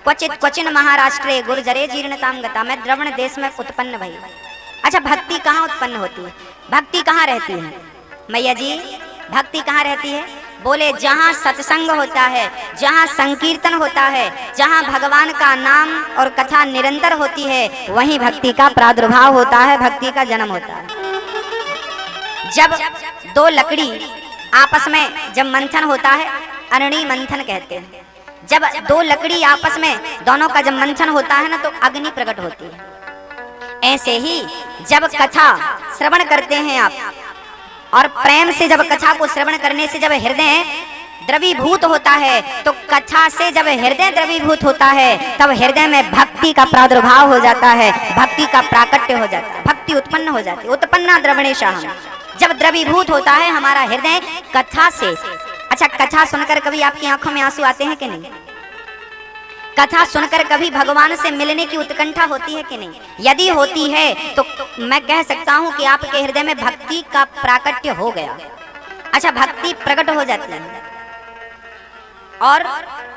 क्वचित क्वचिन महाराष्ट्रे गुर्जरे जीर्णताम गता, मैं द्रवण देश में उत्पन्न भई। अच्छा, भक्ति कहाँ उत्पन्न होती है? भक्ति कहाँ रहती है मैया जी? भक्ति कहाँ रहती है? बोले जहाँ सत्संग होता है, जहाँ संकीर्तन होता है, जहाँ भगवान का नाम और कथा निरंतर होती है, वहीं भक्ति का प्रादुर्भाव होता है, भक्ति का जन्म होता है। जब दो लकड़ी आपस में जब मंथन होता है, अरणि मंथन कहते हैं। जब दो लकड़ी आपस में दोनों का जब मंथन होता है ना, तो अग्नि प्रकट होती है। ऐसे ही जब कथा श्रवण करते हैं आप, और प्रेम से जब कथा को श्रवण करने से जब हृदय द्रवीभूत होता है, तो कथा से जब हृदय द्रवीभूत होता है, तब हृदय में भक्ति का प्रादुर्भाव हो जाता है, भक्ति का प्राकट्य हो जाता है, भक्ति उत्पन्न हो जाती है। उत्पन्ना द्रवणेशः, जब द्रवीभूत होता है हमारा हृदय कथा से। अच्छा, कथा सुनकर कभी आपकी आंखों में आंसू आते हैं कि नहीं? कथा सुनकर कभी भगवान से मिलने की उत्कंठा होती है कि नहीं? यदि होती है तो मैं कह सकता हूं कि आपके हृदय में भक्ति का प्राकट्य हो गया। अच्छा, भक्ति प्रकट हो जाती है। और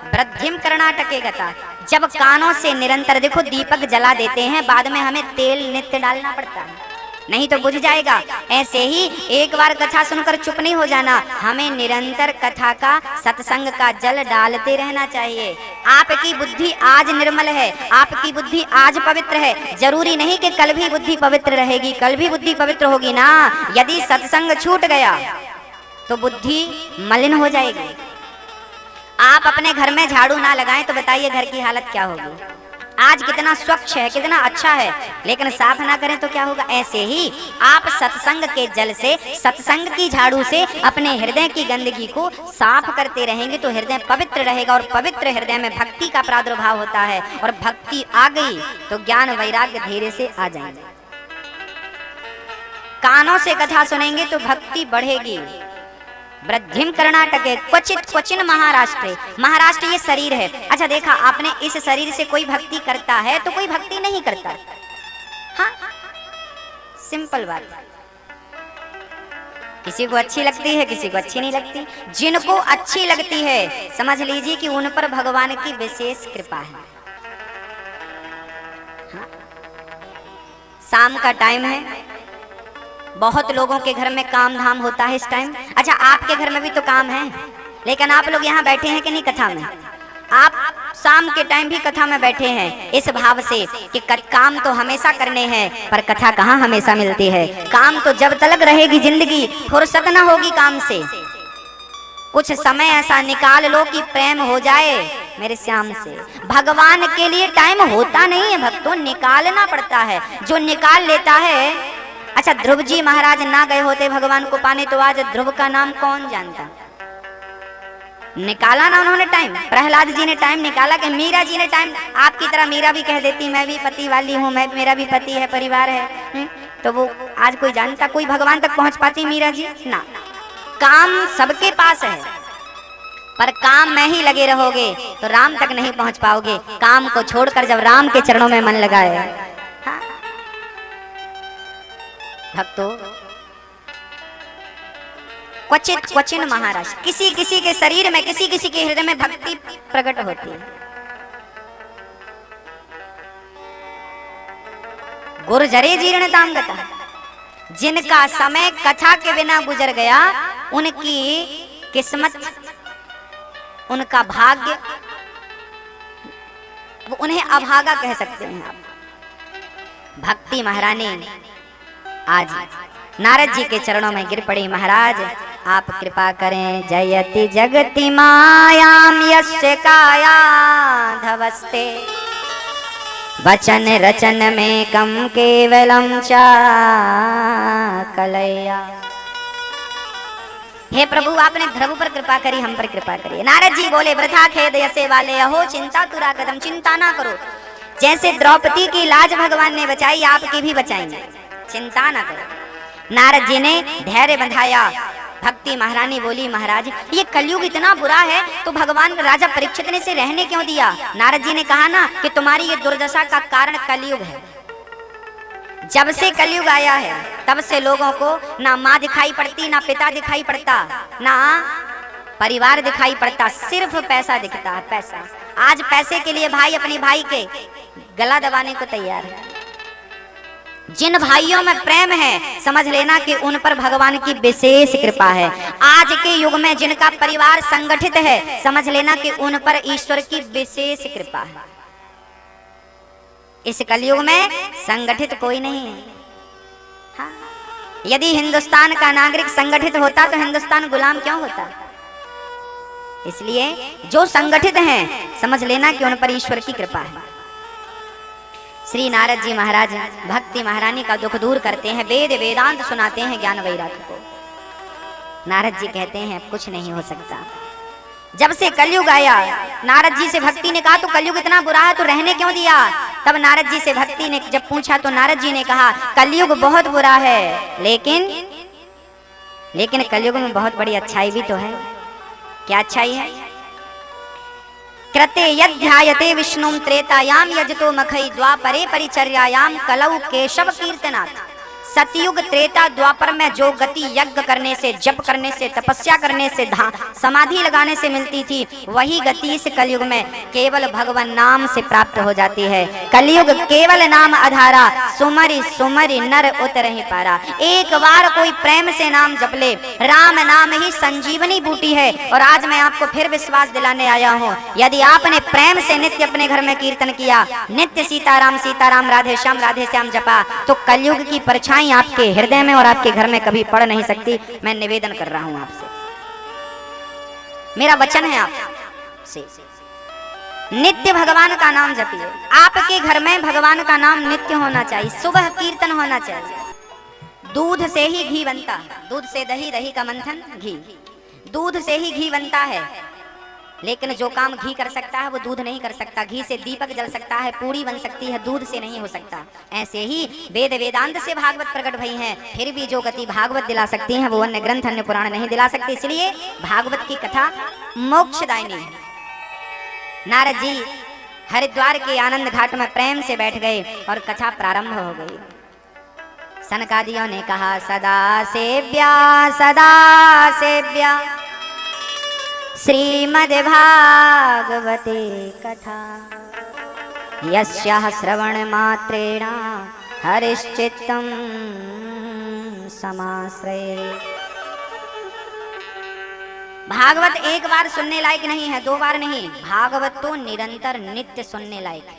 वृद्धिम कर्णाटके गता, जब कानों से निरंतर देखो दीपक जला देते हैं, बाद में हमें तेल नित्य डालना पड़ता है, नहीं तो बुझ जाएगा। ऐसे ही एक बार कथा सुनकर चुप नहीं हो जाना, हमें निरंतर कथा का सत्संग का जल डालते रहना चाहिए। आपकी बुद्धि आज निर्मल है, आपकी बुद्धि आज पवित्र है, जरूरी नहीं कि कल भी बुद्धि पवित्र रहेगी। कल भी बुद्धि पवित्र होगी ना, यदि सत्संग छूट गया तो बुद्धि मलिन हो जाएगी। आप अपने घर में झाड़ू ना लगाएं तो बताइए घर की हालत क्या होगी? आज कितना स्वच्छ है, कितना अच्छा है, लेकिन साफ ना करें तो क्या होगा? ऐसे ही आप सत्संग के जल से, सत्संग की झाड़ू से अपने हृदय की गंदगी को साफ करते रहेंगे तो हृदय पवित्र रहेगा, और पवित्र हृदय में भक्ति का प्रादुर्भाव होता है। और भक्ति आ गई तो ज्ञान वैराग्य धीरे से आ जाएंगे। कानों से कथा सुनेंगे तो भक्ति बढ़ेगी। वृद्धिम कर्णाटके क्वचित क्वचिन महाराष्ट्र, महाराष्ट्र ये शरीर है। अच्छा, देखा आपने, इस शरीर से कोई भक्ति करता है तो कोई भक्ति नहीं करता। हाँ, सिंपल बात। किसी को अच्छी लगती है, किसी को अच्छी नहीं लगती। जिनको अच्छी लगती है समझ लीजिए कि उन पर भगवान की विशेष कृपा है। हाँ? शाम का टाइम है, बहुत लोगों के घर में काम धाम होता है इस टाइम। अच्छा, आपके घर में भी तो काम है, लेकिन आप लोग यहाँ बैठे हैं कि नहीं कथा में? आप शाम के टाइम भी कथा में बैठे हैं इस भाव से कि काम तो हमेशा करने हैं, पर कथा कहाँ हमेशा मिलती है। काम तो जब तक रहेगी जिंदगी, फुर्सत ना होगी काम से। कुछ समय ऐसा निकाल लो कि प्रेम हो जाए मेरे श्याम से। भगवान के लिए टाइम होता नहीं है भक्तों, निकालना पड़ता है। जो निकाल लेता है, अच्छा ध्रुव जी महाराज ना गए होते भगवान को पाने तो आज ध्रुव का नाम कौन जानता? निकाला ना उन्होंने टाइम। प्रहलाद जी ने टाइम निकाला कि मीरा जी ने टाइम, आपकी तरह मीरा भी कह देती मैं भी पति वाली हूँ, मैं मेरा भी पति है, परिवार है, तो वो आज कोई जानता? कोई भगवान तक पहुंच पाती मीरा जी? ना। काम सबके पास है, पर काम में ही लगे रहोगे तो राम तक नहीं पहुंच पाओगे। काम को छोड़कर जब राम के चरणों में मन लगाए। भक्तों, क्वचित क्वचिन महाराष्ट्र, किसी किसी के शरीर में, किसी किसी के हृदय में भक्ति प्रकट होती है। गुर्जरे जीर्णताम गता, जिनका समय कथा के बिना गुजर गया, उनकी किस्मत, उनका भाग्य, उन्हें अभागा कह सकते हैं आप। भक्ति महारानी आज नारद जी के चरणों में गिर पड़ी। महाराज आप कृपा करें। जयति जगति मायाम यस्य काया धवस्ते, वचन रचन में कम केवलम चा कलैया। हे प्रभु, आपने ध्रुव पर कृपा करी, हम पर कृपा करिए। नारद जी बोले, वृथा खेद यसे वाले अहो चिंता तुरा कदम, चिंता ना करो। जैसे द्रौपदी की लाज भगवान ने बचाई, आपकी भी बचाएंगे, चिंता ना करो। नारद जी ने धैर्य बंधाया। भक्ति महारानी बोली, महाराज ये कलयुग इतना बुरा है तो भगवान राजा परीक्षित ने से रहने क्यों दिया? नारद जी ने कहा ना कि तुम्हारी ये दुर्दशा का कारण कलयुग है। जब से कलयुग आया है तब से लोगों को ना माँ दिखाई पड़ती, ना पिता दिखाई पड़ता, ना परिवार दिखाई पड़ता, सिर्फ पैसा दिखता है, पैसा। आज पैसे के लिए भाई अपनी भाई के गला दबाने को तैयार है। जिन भाइयों में प्रेम है समझ लेना कि उन पर भगवान की विशेष कृपा है। आज के युग में जिनका परिवार संगठित है समझ लेना कि उन पर ईश्वर की विशेष कृपा है। इस कलयुग में संगठित कोई नहीं है। हाँ। यदि हिंदुस्तान का नागरिक संगठित होता तो हिंदुस्तान गुलाम क्यों होता। इसलिए जो संगठित हैं समझ लेना कि उन पर ईश्वर की कृपा है। श्री नारद जी महाराज भक्ति महारानी का दुख दूर करते हैं, वेद वेदांत सुनाते हैं ज्ञान वैराग्य को। नारद जी कहते हैं अब कुछ नहीं हो सकता। जब से कलयुग आया नारद जी से भक्ति ने कहा तो कलयुग इतना बुरा है तो रहने क्यों दिया। तब नारद जी से भक्ति ने जब पूछा तो नारद जी ने कहा कलयुग बहुत बुरा है, लेकिन कलयुग में बहुत बड़ी अच्छाई भी तो है। क्या अच्छाई है। कृते यध्यायते विष्णुम त्रेतायाम यजतो मखई द्वापरे परिचर्यायाम कलौ केशव कीर्तनात्। सतयुग त्रेता द्वापर में जो गति यज्ञ करने से, जप करने से, तपस्या करने से, समाधि लगाने से मिलती थी वही गति इस कलयुग में केवल भगवान नाम से प्राप्त हो जाती है। कलयुग केवल नाम आधारा, सुमरि सुमरि नर उतरहि पारा। एक बार कोई प्रेम से नाम जप ले, राम नाम ही संजीवनी बूटी है। और आज मैं आपको फिर विश्वास दिलाने आया हूँ, यदि आपने प्रेम से नित्य अपने घर में कीर्तन किया, नित्य सीताराम राधे श्याम जपा, तो कलयुग की परछाई आपके हृदय में और आपके घर में कभी पड़ नहीं सकती। मैं निवेदन कर रहा हूं आपसे, मेरा वचन है आपसे, नित्य भगवान का नाम जपिए। आपके घर में भगवान का नाम नित्य होना चाहिए, सुबह कीर्तन होना चाहिए। दूध से ही घी बनता है, दूध से दही, दही का मंथन घी, दूध से ही घी बनता है। लेकिन जो काम घी कर सकता है वो दूध नहीं कर सकता। घी से दीपक जल सकता है, पूरी बन सकती है, दूध से नहीं हो सकता। ऐसे ही वेद वेदांत से भागवत प्रकट भई हैं, फिर भी जो गति भागवत दिला सकती है वो अन्य ग्रंथ अन्य पुराण नहीं दिला सकती। इसलिए भागवत की कथा मोक्षदायिनी है। नारद जी हरिद्वार के आनंद घाट में प्रेम से बैठ गए और कथा प्रारंभ हो गई। सनकादियों ने कहा सदा सेव्या श्रीमद्भागवते कथा, यस्याः श्रवण मात्रेण हरिश्चित्तं समाश्रये। भागवत एक बार सुनने लायक नहीं है, 2 बार नहीं, भागवत तो निरंतर नित्य सुनने लायक है।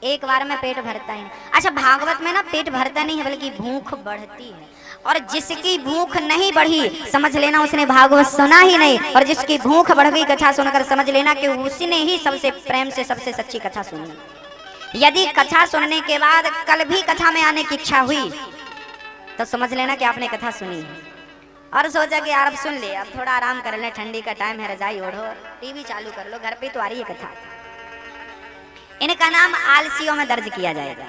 एक बार में पेट भरता ही नहीं। अच्छा, भागवत में ना पेट भरता नहीं है बल्कि भूख बढ़ती है। और जिसकी भूख नहीं बढ़ी समझ लेना उसने भागवत सुना ही नहीं, और जिसकी भूख बढ़ गई कथा सुनकर समझ लेना कि उसने ही सबसे प्रेम से सबसे सच्ची कथा सुनी। यदि कथा सुनने के बाद कल भी कथा में आने की इच्छा हुई तो समझ लेना कि आपने कथा सुनी है। और सोचा कि यार अब सुन ले, अब थोड़ा आराम कर ले, ठंडी का टाइम है, रजाई ओढ़ो, टीवी चालू कर लो, घर पे तो आ रही है कथा। इनका नाम आलसियों में दर्ज किया जाएगा।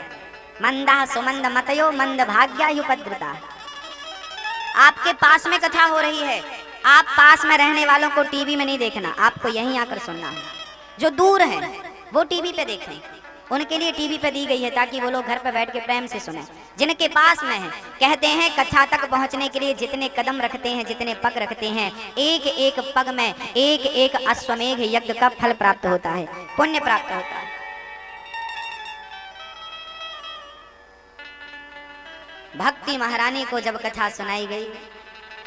मंदा सुमंद मतयो मंद भाग्यायुपद्रुता। आपके पास में कथा हो रही है, आप पास में रहने वालों को टीवी में नहीं देखना, आपको यहीं आकर सुनना है। जो दूर है वो टीवी पे देखें, उनके लिए टीवी पे दी गई है ताकि वो लोग घर पे बैठ के प्रेम से सुने। जिनके पास में है, कहते हैं कथा तक पहुंचने के लिए जितने कदम रखते हैं, जितने पग रखते हैं, एक एक पग में एक एक अश्वमेघ यज्ञ का फल प्राप्त होता है, पुण्य प्राप्त होता है। भक्ति महारानी को जब कथा सुनाई गई,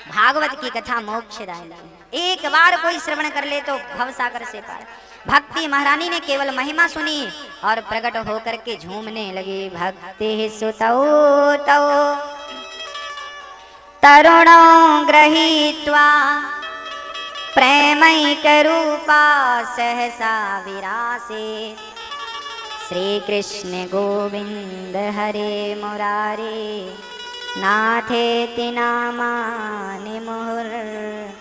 भागवत की कथा मोक्षदायिनी है। एक बार कोई श्रवण कर ले तो भवसागर से पार। भक्ति महारानी ने केवल महिमा सुनी और प्रकट होकर के झूमने लगी। भक्ति सुतौ तौ तरुणौ गृहीत्वा प्रेमैक रूपा सहसा विरासे। श्री कृष्ण गोविंद हरे मुरारे नाथेति नामानि मुहुर्वदन्ति।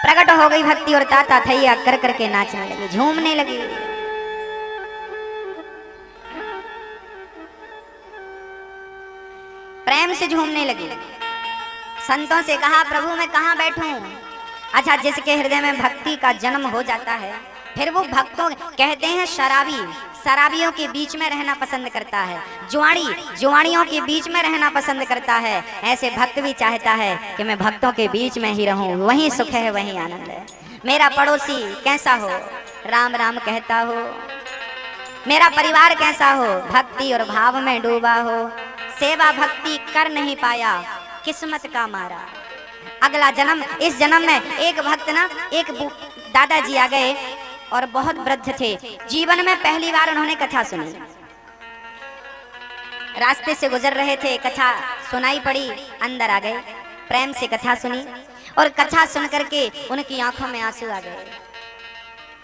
प्रकट हो गई भक्ति और ताता थैया कर करके नाचने लगी, झूमने लगी। प्रेम से झूमने लगी। संतों से कहा प्रभु मैं कहाँ बैठूं। अच्छा, जिसके हृदय में भक्ति का जन्म हो जाता है फिर वो भक्तों, कहते हैं शराबी शराबियों के बीच में रहना पसंद करता है, जुआड़ी जुआड़ियों के बीच में रहना पसंद करता है। ऐसे भक्त भी चाहता है कि मैं भक्तों के बीच में ही रहूं, वहीं सुख है वहीं आनंद है। मेरा पड़ोसी कैसा हो, राम राम कहता हो। मेरा परिवार कैसा हो, भक्ति और भाव में डूबा हो। सेवा भक्ति कर नहीं पाया, किस्मत का मारा। अगला जन्म, इस जन्म में एक भक्त ना, एक दादाजी आ गए और बहुत वृद्ध थे। जीवन में पहली बार उन्होंने कथा सुनी। रास्ते से गुजर रहे थे, कथा सुनाई पड़ी, अंदर आ गए, प्रेम से कथा सुनी और कथा सुन करके उनकी आंखों में आंसू आ गए।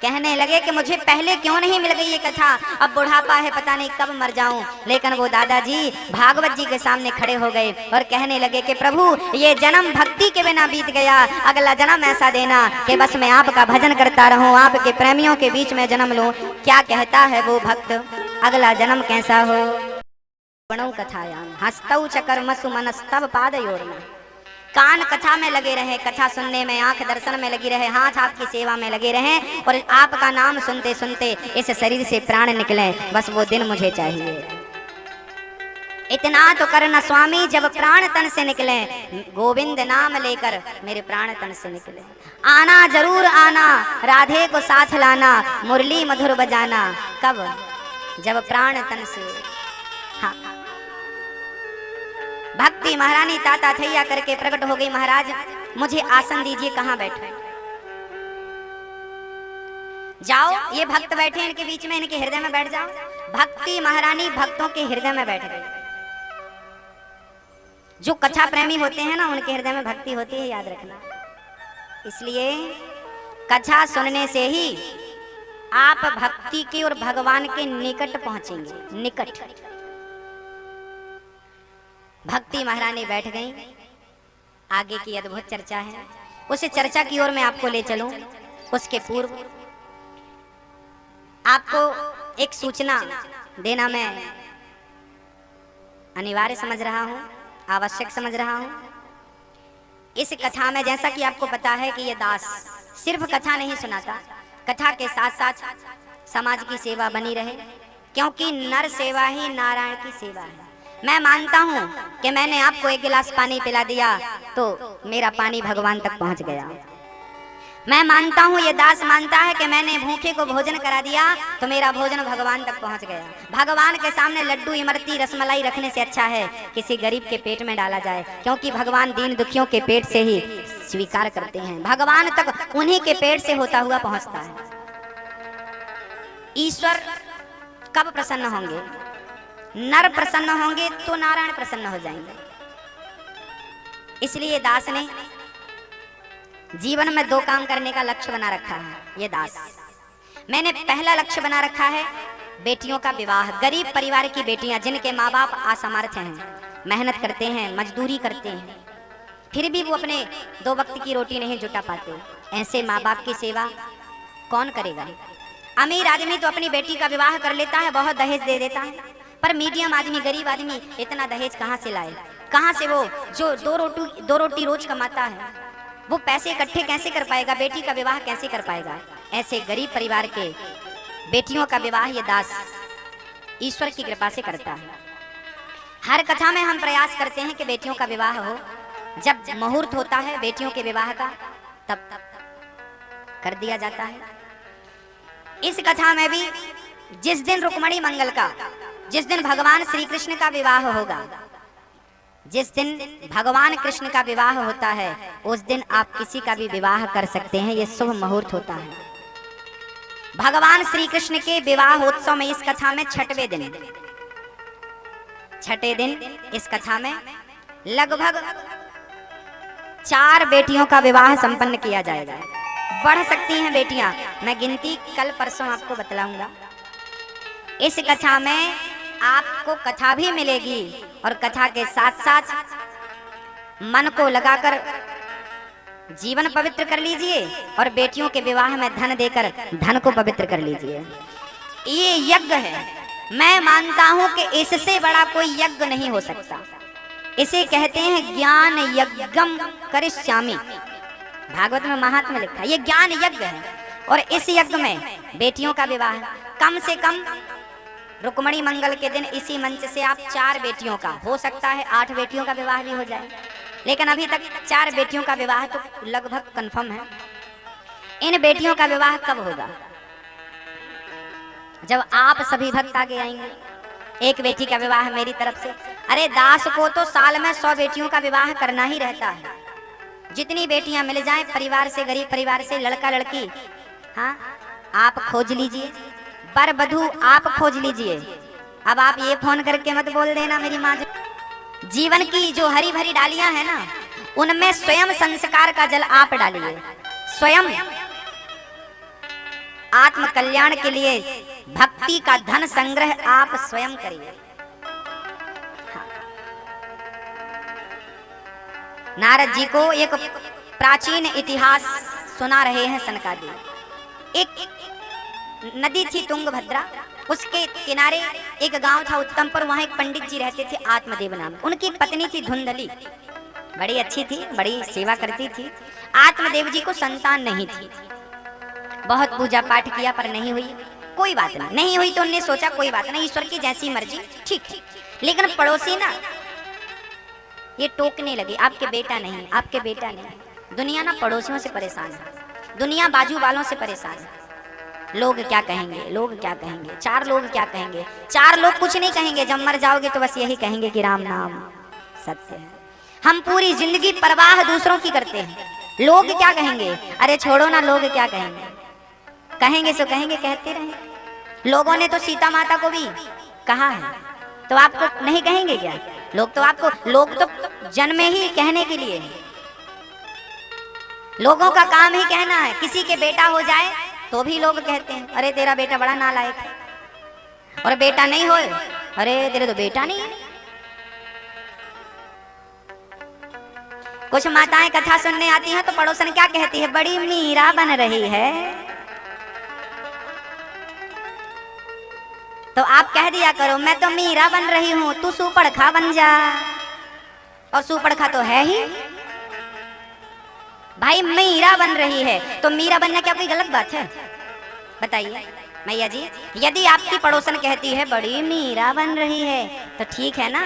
कहने लगे कि मुझे पहले क्यों नहीं मिल गई ये कथा, अब बुढ़ापा है, पता नहीं कब मर जाऊं। लेकिन वो दादाजी भागवत जी के सामने खड़े हो गए और कहने लगे कि प्रभु ये जन्म भक्ति के बिना बीत गया, अगला जन्म ऐसा देना कि बस मैं आपका भजन करता रहूं, आपके प्रेमियों के बीच में जन्म लूं। क्या कहता है वो भक्त, अगला जन्म कैसा हो। बणौ कथायाम हस्तौ चकर्मसु मनस्तव पादयोर्न। कान कथा में लगे रहे, कथा सुनने में, आंख दर्शन में लगी रहे, हाथ आपकी सेवा में लगे रहे और आपका नाम सुनते सुनते इस शरीर से प्राण निकले, बस वो दिन मुझे चाहिए। इतना तो करना स्वामी, जब प्राण तन से निकले, गोविंद नाम लेकर मेरे प्राण तन से निकले। आना जरूर आना, राधे को साथ लाना, मुरली मधुर बजाना। कब, जब प्राण तन से। हाँ, भक्ति महारानी ताता थैया करके प्रकट हो गई। महाराज मुझे आसन दीजिए, कहाँ बैठे। जाओ, ये भक्त बैठे इनके बीच में, इनके हृदय में बैठ जाओ। भक्ति महारानी भक्तों के हृदय में बैठ गई। जो कथा प्रेमी होते हैं ना, उनके हृदय में भक्ति होती है, याद रखना। इसलिए कथा सुनने से ही आप भक्ति के और भगवान के निकट पहुंचेंगे, निकट। भक्ति महारानी बैठ गई। आगे की अद्भुत चर्चा है, उस चर्चा की ओर मैं आपको ले चलूं। उसके पूर्व आपको एक सूचना देना मैं अनिवार्य समझ रहा हूं, आवश्यक समझ रहा हूं। इस कथा में, जैसा कि आपको पता है कि ये दास सिर्फ कथा नहीं सुनाता, कथा के साथ साथ समाज की सेवा बनी रहे, क्योंकि नर सेवा ही नारायण की सेवा है। मैं मानता हूं कि मैंने आपको एक गिलास पानी पिला दिया तो मेरा पानी भगवान तक पहुंच गया। मैं मानता हूं, ये दास मानता है कि मैंने भूखे को भोजन करा दिया तो मेरा भोजन भगवान तक पहुंच गया। भगवान के सामने लड्डू, इमरती, रसमलाई रखने से अच्छा है किसी गरीब के पेट में डाला जाए, क्योंकि भगवान दीन दुखियों के पेट से ही स्वीकार करते हैं। भगवान तक उन्हीं के पेट से होता हुआ पहुंचता है। ईश्वर कब प्रसन्न होंगे? नर प्रसन्न होंगे तो नारायण प्रसन्न हो जाएंगे। इसलिए दास ने जीवन में दो काम करने का लक्ष्य बना रखा है। ये दास, मैंने पहला लक्ष्य बना रखा है बेटियों का विवाह। गरीब परिवार की बेटियां जिनके माँ बाप असमर्थ हैं, मेहनत करते हैं, मजदूरी करते हैं, फिर भी वो अपने दो वक्त की रोटी नहीं जुटा पाते, ऐसे माँ बाप की सेवा कौन करेगा? अमीर आदमी तो अपनी बेटी का विवाह कर लेता है, बहुत दहेज दे देता है, पर मीडियम आदमी, गरीब आदमी इतना दहेज कहाँ से लाए? कहाँ से वो जो दो रोटी रोज कमाता है, वो पैसे इकट्ठे कैसे कर पाएगा? बेटी का विवाह कैसे कर पाएगा? ऐसे गरीब परिवार के बेटियों का विवाह ये दास ईश्वर की कृपा से करता है। हर कथा में हम प्रयास करते हैं कि बेटियों का विवाह हो। जब मुहूर्त होता है बेटियों के विवाह का, तब कर दिया जाता है। इस कथा में भी जिस दिन रुक्मणी मंगल का, जिस दिन भगवान श्री कृष्ण का विवाह होगा, जिस दिन भगवान कृष्ण का विवाह होता है, उस दिन आप किसी का भी विवाह कर सकते हैं। यह शुभ मुहूर्त होता है। भगवान श्री कृष्ण के विवाह उत्सव में इस कथा में छठवें दिन इस कथा में लगभग 4 बेटियों का विवाह संपन्न किया जाएगा। बढ़ सकती हैं बेटियां, मैं गिनती कल परसों आपको बतलाऊंगा। इस कथा में आपको कथा भी मिलेगी और कथा के साथ साथ मन को लगाकर जीवन पवित्र कर लीजिए और बेटियों के विवाह में धन देकर धन को पवित्र कर लीजिए। ये यज्ञ है। मैं मानता हूं कि इससे बड़ा कोई यज्ञ नहीं हो सकता। इसे कहते हैं ज्ञान यज्ञम करिष्यामि। भागवत में महात्मा लिखा है, ये ज्ञान यज्ञ है। और इस यज्ञ में बेटियों का विवाह, कम से कम रुक्मणी मंगल के दिन इसी मंच से आप 4 बेटियों का, हो सकता है 8 बेटियों का विवाह भी हो जाए, लेकिन अभी तक 4 बेटियों का विवाह तो लगभग कंफर्म है। इन बेटियों का विवाह कब होगा? जब आप सभी भक्त आगे आएंगे। एक बेटी का विवाह मेरी तरफ से। अरे दास को तो साल में 100 बेटियों का विवाह करना ही रहता है। जितनी बेटियां मिल जाएं परिवार से, गरीब परिवार से, लड़का लड़की, हाँ आप खोज लीजिए, वर वधू आप खोज लीजिए। अब आप ये फोन करके मत बोल देना मेरी माँ। जीवन की जो हरी भरी डालियां हैं ना, उनमें स्वयं संस्कार का जल आप डालिए। स्वयं आत्म कल्याण के लिए भक्ति का धन संग्रह आप स्वयं करिए। हाँ। नारद जी को एक प्राचीन इतिहास सुना रहे हैं सनकादिक। एक नदी थी तुंगभद्रा, उसके किनारे एक गांव था उत्तमपुर। वहां एक पंडित जी रहते थे आत्मदेव नाम। उनकी पत्नी थी धुंधली, बड़ी अच्छी थी, बड़ी सेवा करती थी। आत्मदेव जी को संतान नहीं थी। बहुत पूजा पाठ किया पर नहीं हुई। कोई बात नहीं, नहीं हुई तो उन्होंने सोचा कोई बात नहीं, ईश्वर की जैसी मर्जी, ठीक है। लेकिन पड़ोसी ना ये टोकने लगे, आपके बेटा नहीं, आपके बेटा नहीं। दुनिया ना पड़ोसियों से परेशान है, दुनिया बाजू वालों से परेशान है। लोग क्या कहेंगे, लोग क्या कहेंगे, 4 लोग क्या कहेंगे। 4 लोग कुछ नहीं कहेंगे, जब मर जाओगे तो बस यही कहेंगे कि राम नाम सत्य है। हम पूरी जिंदगी परवाह दूसरों की करते हैं, लोग क्या कहेंगे। अरे छोड़ो ना, लोग क्या कहेंगे, कहेंगे सो कहेंगे, कहते रहे। लोगों ने तो सीता माता को भी कहा है, तो आपको नहीं कहेंगे क्या? लोग तो आपको, लोग तो जन्मे ही कहने के लिए। लोगों का काम ही कहना है। किसी के बेटा हो जाए तो भी लोग कहते हैं अरे तेरा बेटा बड़ा नालायक है, और बेटा नहीं हो, अरे तेरे तो बेटा नहीं है। कुछ माताएं कथा सुनने आती हैं तो पड़ोसन क्या कहती है, बड़ी मीरा बन रही है। तो आप कह दिया करो मैं तो मीरा बन रही हूं, तू सुपड़खा बन जा। और सुपड़खा तो है ही भाई, मीरा बन रही है तो मीरा बनना क्या कोई गलत बात है? बताइए मैया जी। यदि आपकी पड़ोसन कहती है बड़ी मीरा बन रही है तो ठीक है ना,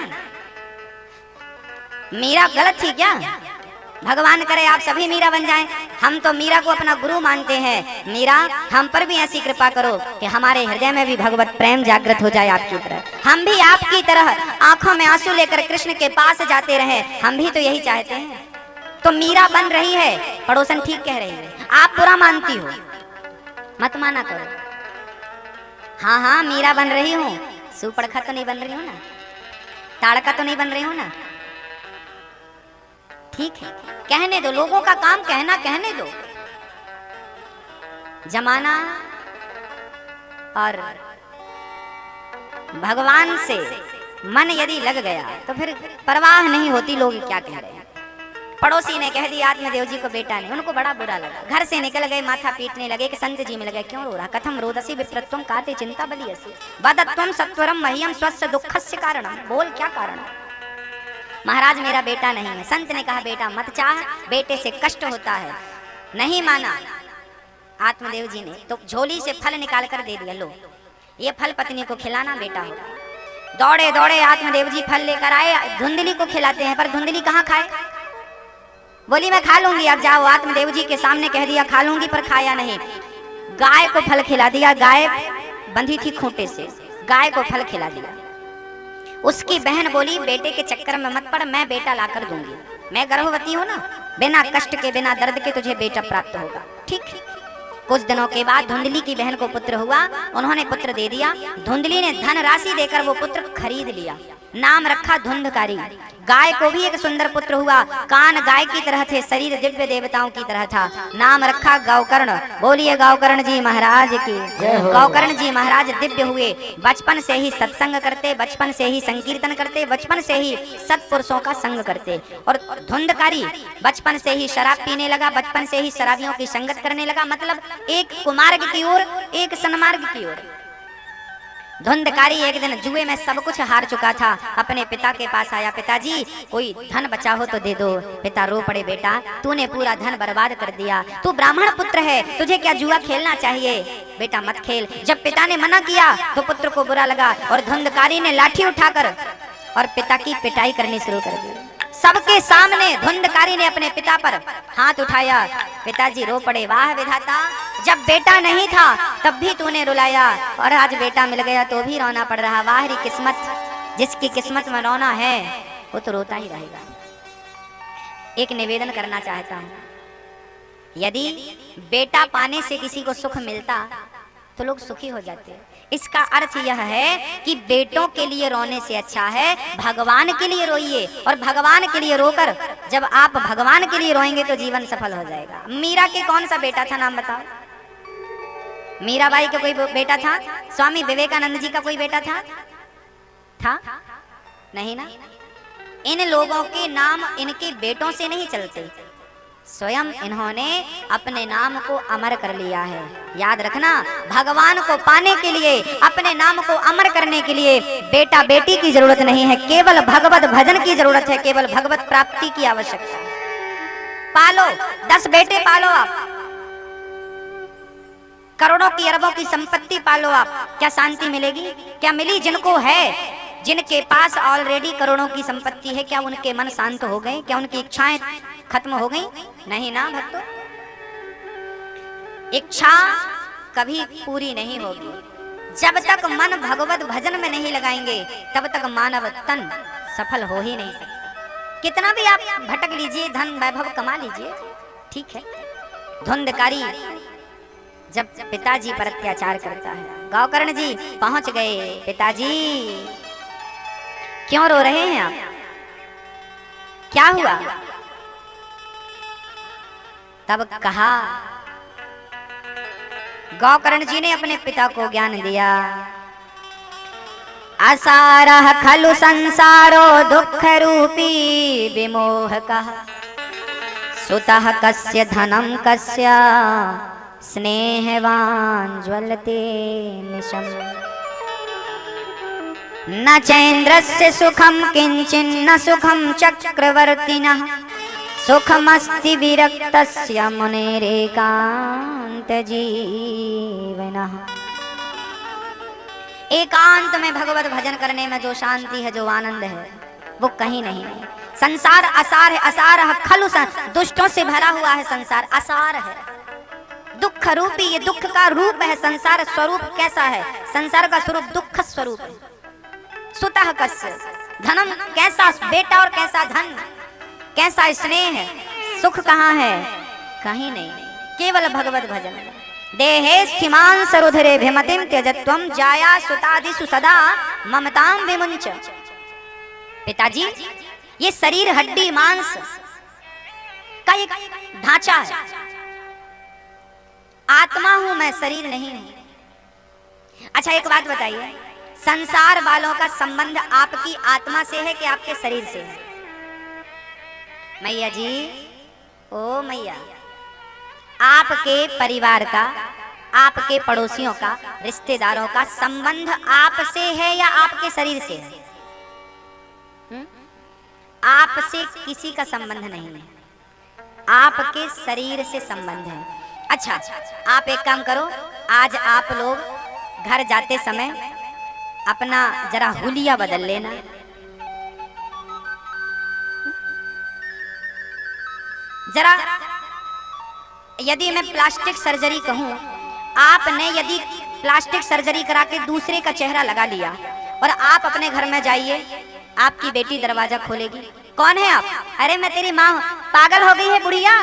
मीरा गलत थी क्या? भगवान करे आप सभी मीरा बन जाएं। हम तो मीरा को अपना गुरु मानते हैं। मीरा हम पर भी ऐसी कृपा करो कि हमारे हृदय में भी भगवत प्रेम जागृत हो जाए आपकी तरह। हम भी आपकी तरह आंखों में आंसू लेकर कृष्ण के पास जाते रहें, हम भी तो यही चाहते हैं। तो मीरा बन रही है, पड़ोसन ठीक कह रही है, आप बुरा मानती हो मत माना करो। हाँ हाँ मीरा बन रही हूँ, सुपड़खा तो नहीं बन रही हूँ ना, ताड़का तो नहीं बन रही हूँ ना, ठीक है कहने दो। लोगों का काम कहना, कहने दो। जमाना और भगवान से मन यदि लग गया तो फिर परवाह नहीं होती लोग क्या कह रहे हैं। पड़ोसी ने कह दिया आत्मदेव जी को बेटा नहीं, उनको बड़ा बुरा लगा। घर से निकल गए, माथा पीटने लगे कि संत जी में लगे क्यों रो रहा, कथम रोदसी विप्रत्वम काते चिंता बलियसी वदत्वम सत्वरम मह्यम स्वस्य दुःखस्य कारणम। बोल क्या कारण? महाराज मेरा बेटा नहीं है। संत ने कहा बेटा मत चाह, बेटे से कष्ट होता है। नहीं माना आत्मदेव जी ने तो झोली से फल निकाल कर दे दिया, लो ये फल पत्नी को खिलाना, बेटा होगा। दौड़े दौड़े आत्मदेव जी फल लेकर आए, धुंधली को खिलाते हैं, पर धुंधली कहाँ खाए। बोली मैं खा लूंगी, अब जाओ। आत्मदेव जी के सामने कह दिया खा लूंगी, पर खाया नहीं। गाय को फल खिला दिया, गाय बंधी थी खूंटे से, गाय को फल खिला दिया। उसकी बहन बोली बेटे के चक्कर में मत पड़, मैं बेटा लाकर दूंगी, मैं गर्भवती हूं ना, बिना कष्ट के बिना दर्द के तुझे बेटा प्राप्त होगा। ठीक। कुछ दिनों के बाद धुंधली की बहन को पुत्र हुआ, उन्होंने पुत्र दे दिया। धुंधली ने धन राशि देकर वो पुत्र खरीद लिया, नाम रखा धुंधकारी। गाय को भी एक सुंदर पुत्र हुआ, कान गाय की तरह थे, शरीर दिव्य देवताओं की तरह था, नाम रखा गौकर्ण। बोलिए गौकर्ण जी महाराज की। गौकर्ण जी महाराज दिव्य हुए, बचपन से ही सत्संग करते, बचपन से ही संकीर्तन करते, बचपन से ही सत्पुरुषों का संग करते। और धुंधकारी बचपन से ही शराब पीने लगा, बचपन से ही शराबियों की संगत करने लगा, मतलब एक कुमार्ग की ओर, एक सन्मार्ग की ओर। धुंधकारी एक दिन जुए में सब कुछ हार चुका था, अपने पिता के पास आया, पिताजी कोई धन बचा हो तो दे दो। पिता रो पड़े, बेटा तूने पूरा धन बर्बाद कर दिया, तू ब्राह्मण पुत्र है, तुझे क्या जुआ खेलना चाहिए, बेटा मत खेल। जब पिता ने मना किया तो पुत्र को बुरा लगा और धुंधकारी ने लाठी उठाकर और पिता की पिटाई करनी शुरू कर दी। सबके सामने धुंधकारी ने अपने पिता पर हाथ उठाया। पिताजी रो पड़े, वाह विधाता, जब बेटा नहीं था तब भी तूने रुलाया और आज बेटा मिल गया तो भी रोना पड़ रहा। वाह री किस्मत, जिसकी किस्मत में रोना है वो तो रोता ही रहेगा। एक निवेदन करना चाहता हूं, यदि बेटा पाने से किसी को सुख मिलता तो लोग सुखी हो जाते। इसका अर्थ यह है कि बेटों के लिए रोने से अच्छा है भगवान के लिए रोइए, और भगवान के लिए रोकर जब आप भगवान के लिए रोएंगे तो जीवन सफल हो जाएगा। मीरा के कौन सा बेटा था, नाम बताओ? मीराबाई का कोई बेटा था? स्वामी विवेकानंद जी का कोई बेटा था? नहीं ना। इन लोगों के नाम इनके बेटों से नहीं चलते, स्वयं इन्होंने अपने नाम को अमर कर लिया है। याद रखना, भगवान को पाने के लिए, अपने नाम को अमर करने के लिए बेटा बेटी की जरूरत नहीं है, केवल भगवत भजन की जरूरत है, केवल भगवत प्राप्ति की आवश्यकता है। पालो, 10 बेटे पालो आप, करोड़ों की अरबों की संपत्ति पालो आप, क्या शांति मिलेगी? क्या मिली? जिनको है, जिनके पास ऑलरेडी करोड़ों की संपत्ति है, क्या उनके मन शांत हो गए? क्या उनकी इच्छाएं खत्म हो गई? नहीं ना भक्तों, इच्छा कभी पूरी नहीं होगी। जब तक मन भगवत भजन में नहीं लगाएंगे तब तक मानव तन सफल हो ही नहीं सकता। कितना भी आप भटक लीजिए, धन वैभव कमा लीजिए, ठीक है। धुंधकारी जब पिताजी पर अत्याचार करता है, गौकर्ण जी पहुंच गए। पिताजी क्यों रो रहे हैं आप? क्या हुआ? तब कहा, गौकर्ण जी ने अपने पिता को ज्ञान दिया। असारः खलु संसारो दुख रूपी विमोह कः, सुतः कस्य धनं कस्य स्नेहवान् ज्वलते निशम्। न चैन्द्रस्य सुखं किंचिन्न सुखं चक्रवर्तिनः, सुखमस्ति विरक्तस्य मुनेरेकांत जीवनः। एकांत में भगवत भजन करने में जो शांति है, जो आनंद है, वो कहीं नहीं है। संसार असार है, असार है खलु, दुष्टों से भरा हुआ है संसार, असार है, दुख रूपी, ये दुख का रूप है। संसार स्वरूप कैसा है? संसार का स्वरूप दुख स्वरूप है। सुतः कस्य धनम, कैसा बेटा और कैसा धन, कैसा स्नेह है, सुख कहाँ है? कहीं नहीं, केवल भगवत भजन। देहे स्थिमान सरुधरे भिमतिम त्यजत्वम जाया सुतादिषु सदा ममताम विमुंच। पिताजी, ये शरीर हड्डी मांस का एक ढांचा है, आत्मा हूं मैं, शरीर नहीं हूं। अच्छा एक बात बताइए, संसार वालों का संबंध आपकी आत्मा से है कि आपके शरीर से है? मैया जी, ओ मैया, आपके परिवार का, आपके पड़ोसियों का, रिश्तेदारों का संबंध आपसे है या आपके शरीर से है? आपसे किसी का संबंध नहीं है, आपके शरीर से संबंध है। अच्छा, आप एक काम करो, आज आप लोग घर जाते समय अपना जरा हुलिया बदल लेना। जरा, यदि मैं प्लास्टिक सर्जरी कहूं, आपने यदि प्लास्टिक सर्जरी करा के दूसरे का चेहरा लगा लिया और आप अपने घर में जाइए, आपकी बेटी दरवाजा खोलेगी, कौन है आप? अरे मैं तेरी माँ हूं। पागल हो गई है बुढ़िया,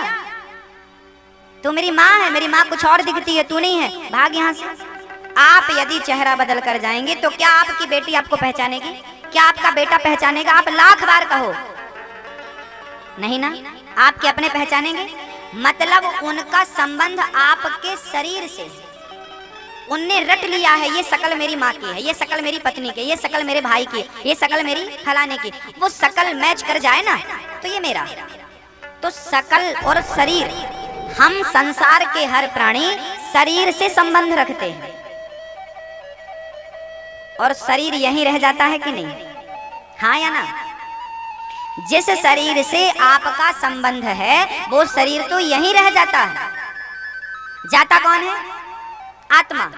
तू मेरी माँ है, मेरी माँ कुछ और दिखती है, तू नहीं है, भाग यहाँ से। आप यदि चेहरा बदल कर जाएंगे तो क्या आपकी बेटी आपको पहचानेगी? क्या आपका बेटा पहचानेगा? आप लाख बार कहो, नहीं ना, आपके अपने पहचानेंगे। मतलब उनका संबंध आपके शरीर से, उनने रट लिया है, ये शकल मेरी माँ की है, ये शकल मेरी पत्नी की, ये शकल मेरे भाई की, ये शकल मेरी फलाने की। वो शकल मैच कर जाए ना तो ये मेरा। तो शकल और शरीर, हम संसार के हर प्राणी शरीर से संबंध रखते हैं और शरीर यहीं रह जाता है कि नहीं? हाँ या ना? जिस शरीर से आपका संबंध है वो शरीर तो यहीं रह जाता है। जाता कौन है? आत्मा।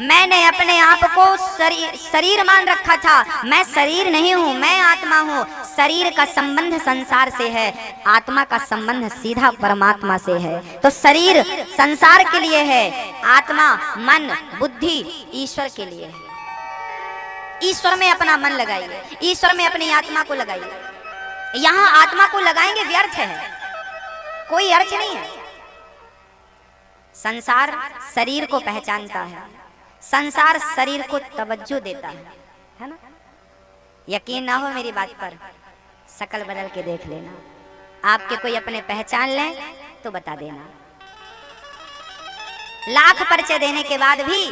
मैंने अपने आप को शरीर मान रखा था। मैं शरीर नहीं हूँ, मैं आत्मा हूँ। शरीर का संबंध संसार से है, आत्मा का संबंध सीधा परमात्मा से है। तो शरीर संसार के लिए है, आत्मा मन बुद्धि ईश्वर के लिए है। ईश्वर में अपना मन लगाइए, ईश्वर में अपनी आत्मा को लगाइए। यहाँ आत्मा को लगाएंगे व्यर्थ है, कोई अर्थ नहीं है। संसार शरीर को पहचानता है, संसार शरीर को तवज्जो देता है ना। यकीन ना हो मेरी बात पर, शकल बदल के देख लेना। आपके कोई अपने पहचान लें तो बता देना। लाख परिचय देने के बाद भी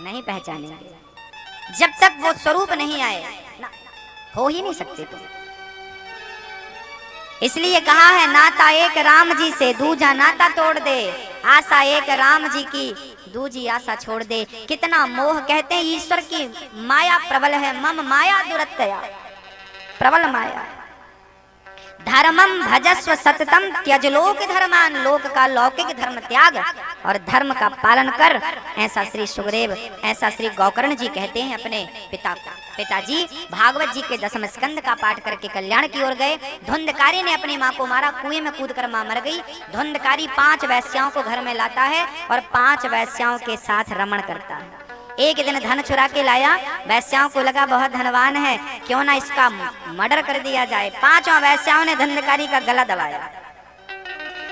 नहीं पहचानेंगे जब तक वो स्वरूप नहीं आए ना, हो ही नहीं सकते तुम। इसलिए कहा है नाता एक राम जी से दूजा नाता तोड़ दे, आशा एक राम जी की दूजी आशा छोड़ दे। कितना मोह, कहते हैं ईश्वर की माया प्रबल है, मम माया दुरत्या प्रबल माया। धर्मम भजस्व सततम त्यज लोक धर्मान, लोक का लौकिक धर्म त्याग और धर्म का पालन कर। ऐसा श्री सुखदेव, ऐसा श्री गोकर्ण जी कहते हैं अपने पिताजी भागवत जी के 10वें स्कंद का पाठ करके कल्याण की ओर गए। धुंधकारी ने अपनी माँ को मारा, कुएं में कूद कर माँ मर गई। धुंधकारी 5 वैश्याओं को घर में लाता है और 5 वैश्याओं के साथ रमण करता है। एक दिन धन चुरा के लाया, वैश्याओं को लगा बहुत धनवान है, क्यों ना इसका मर्डर कर दिया जाए। 5 वैश्याओं ने धुंधकारी का गला दबाया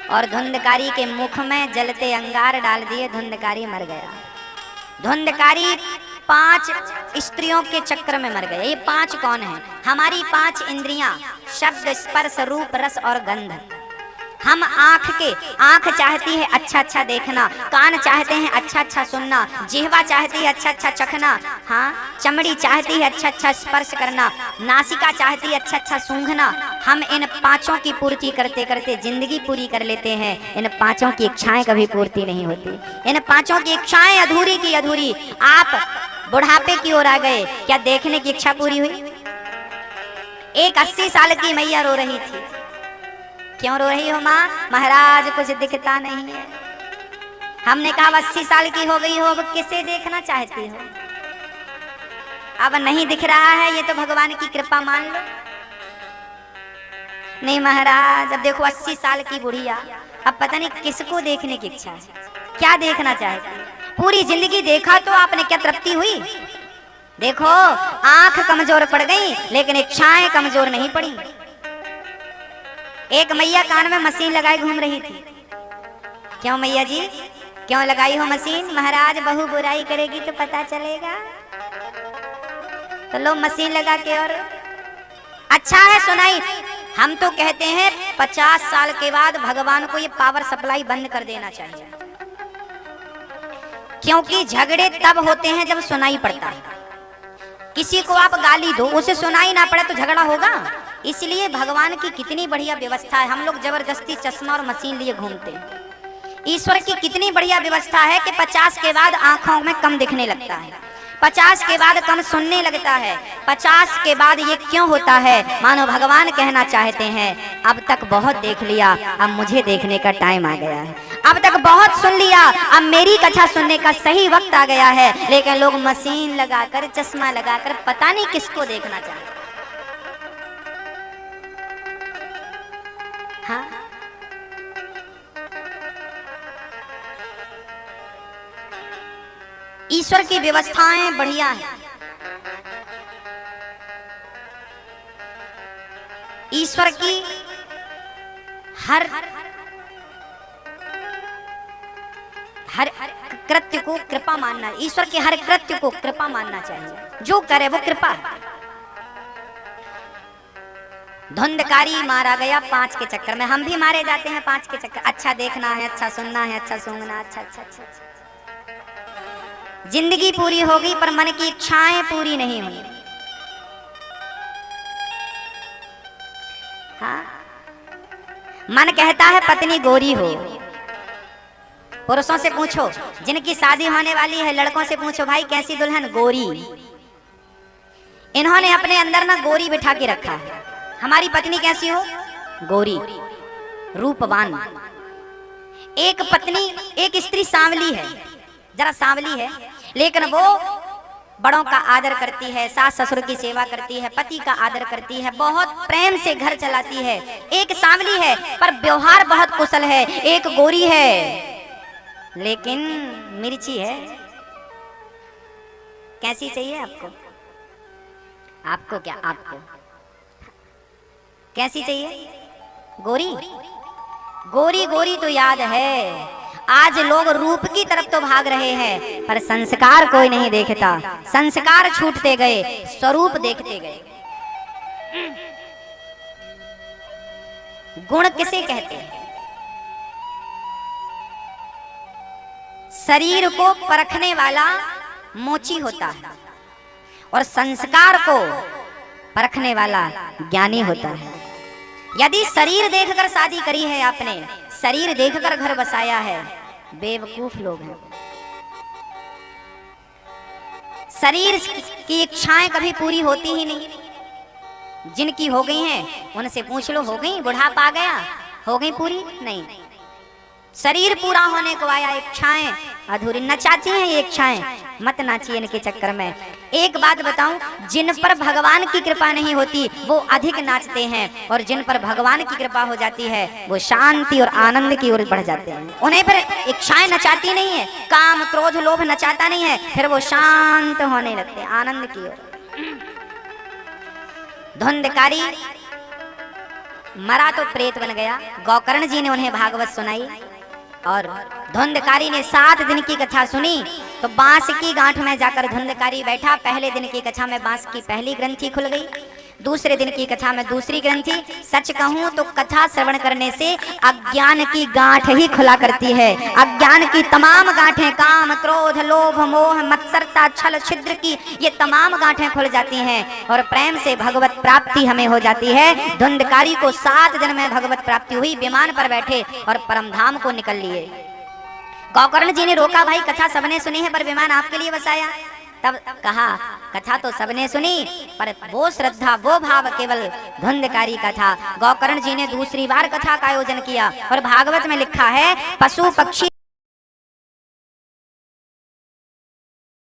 और धुंधकारी के मुख में जलते अंगार डाल दिए। धुंधकारी मर गया। धुंधकारी 5 स्त्रियों के चक्कर में मर गए। ये 5 कौन है? हमारी 5 इंद्रियां, शब्द स्पर्श रूप रस और गंध। हम आंख चाहती है अच्छा अच्छा देखना, कान चाहते हैं अच्छा अच्छा सुनना, जिह्वा चाहती है अच्छा अच्छा चखना, हाँ चमड़ी चाहती है अच्छा अच्छा स्पर्श करना, नासिका चाहती है अच्छा अच्छा सूंघना। हम इन 5 की पूर्ति करते करते जिंदगी पूरी कर लेते हैं। इन 5 की इच्छाएं कभी पूर्ति नहीं होती। इन 5 की इच्छाएं अधूरी की अधूरी। आप बुढ़ापे की ओर आ गए, क्या देखने की इच्छा पूरी हुई? एक 80 साल की मैया रो रही थी। क्यों रो रही हो माँ? महाराज कुछ दिखता नहीं है। हमने कहा 80 साल की हो गई हो, अब किसे देखना चाहती हो? अब नहीं दिख रहा है, ये तो भगवान की कृपा मान लो। नहीं महाराज, अब देखो 80 साल की बुढ़िया, अब पता नहीं किसको देखने की इच्छा है, क्या देखना चाहती है। पूरी जिंदगी देखा तो आपने क्या तृप्ति हुई? देखो आंख कमजोर पड़ गई लेकिन इच्छाएं कमजोर नहीं पड़ी। एक मैया कान में मशीन लगाए घूम रही थी। क्यों मैया जी, क्यों लगाई हो मशीन? महाराज बहू बुराई करेगी तो पता चलेगा, तो लो मशीन लगा के। और अच्छा है सुनाई। हम तो कहते हैं 50 साल के बाद भगवान को ये पावर सप्लाई बंद कर देना चाहिए, क्योंकि झगड़े तब होते हैं जब सुनाई पड़ता है। किसी को आप गाली दो, उसे सुनाई ना पड़े तो झगड़ा होगा। इसलिए भगवान की कितनी बढ़िया व्यवस्था है। हम लोग जबरदस्ती चश्मा और मशीन लिए घूमते हैं। ईश्वर की कितनी बढ़िया व्यवस्था है कि 50 के बाद आंखों में कम दिखने लगता है, 50 के बाद कम सुनने लगता है। 50 के बाद ये क्यों होता है? मानो भगवान कहना चाहते हैं अब तक बहुत देख लिया, अब मुझे देखने का टाइम आ गया है। अब तक बहुत सुन लिया, अब मेरी कथा सुनने का सही वक्त आ गया है। लेकिन लोग मशीन लगाकर, चश्मा लगाकर पता नहीं किसको देखना चाहते हैं। हाँ? ईश्वर की व्यवस्थाएं बढ़िया है। ईश्वर की हर कृत्य को कृपा मानना, ईश्वर के हर कृत्य को कृपा मानना चाहिए। जो करे वो कृपा है। धुंधकारी मारा गया 5 के चक्कर में। हम भी मारे जाते हैं 5 के चक्कर। अच्छा देखना है, अच्छा सुनना है, अच्छा सूंघना, अच्छा अच्छा अच्छा, अच्छा। जिंदगी पूरी हो गई पर मन की इच्छाएं पूरी नहीं हुई। हाँ? मन कहता है पत्नी गोरी हो। पुरुषों से पूछो जिनकी शादी होने वाली है, लड़कों से पूछो भाई कैसी दुल्हन? गोरी। इन्होंने अपने अंदर ना गोरी बिठा के रखा है। हमारी पत्नी कैसी हो? गोरी, रूपवान। एक पत्नी, एक स्त्री सांवली है जरा सांवली है, लेकिन वो बड़ों का आदर करती है, सास ससुर की सेवा करती है, पति का आदर करती है, बहुत प्रेम से घर चलाती है। एक सांवली है पर व्यवहार बहुत कुशल है, एक गोरी है लेकिन मिर्ची है। कैसी चाहिए आपको? आपको क्या, आपको कैसी चाहिए? गोरी? गोरी गोरी तो याद है, आज लोग रूप की तरफ तो भाग रहे हैं पर संस्कार कोई नहीं देखता। संस्कार छूटते गए, स्वरूप देखते गए। गुण किसे कहते हैं? शरीर को परखने वाला मोची होता है और संस्कार को परखने वाला ज्ञानी होता है। यदि शरीर देखकर शादी करी है आपने, शरीर देखकर घर बसाया है, बेवकूफ लोग हैं। शरीर की इच्छाएं कभी पूरी होती ही नहीं। जिनकी हो गई हैं उनसे पूछ लो, हो गई? बुढ़ापा आ गया, हो गई पूरी? नहीं। शरीर पूरा होने को आया, इच्छाएं अधूरी। नचाती हैं ये इच्छाएं, मत नाचिए इनके चक्कर में। एक बात बताऊं, जिन पर भगवान की कृपा नहीं होती वो अधिक नाचते हैं, और जिन पर भगवान की कृपा हो जाती है वो शांति और आनंद की ओर बढ़ जाते हैं। उन्हें पर इच्छाएं नचाती नहीं है, काम क्रोध लोभ नचाता नहीं है, फिर वो शांत होने लगते हैं आनंद की ओर। धुंधकारी मरा तो प्रेत बन गया। गोकर्ण जी ने उन्हें भागवत सुनाई और धुंधकारी ने 7 दिन की कथा सुनी तो बांस की गांठ में जाकर धुंधकारी बैठा। पहले दिन की कथा में बांस की पहली ग्रंथि खुल गई, दूसरे दिन की कथा में दूसरी ग्रंथि। सच कहूं तो कथा श्रवण करने से अज्ञान की गांठ ही खुला करती है। अज्ञान की तमाम गांठें, काम क्रोध लोभ मोह मत्सरता छल छिद्र की, ये तमाम गांठें खुल जाती हैं और प्रेम से भगवत प्राप्ति हमें हो जाती है। धुंधकारी को 7 दिन में भगवत प्राप्ति हुई। विमान पर बैठे और परमधाम को निकल लिए। गोकर्ण जी ने रोका, भाई कथा सबने सुनी है पर विमान आपके लिए बसाया। तब कहा, कथा तो सबने सुनी पर वो श्रद्धा वो भाव केवल धुंधकारी का था। गोकर्ण जी ने दूसरी बार कथा का आयोजन किया और भागवत में लिखा है, पशु पक्षी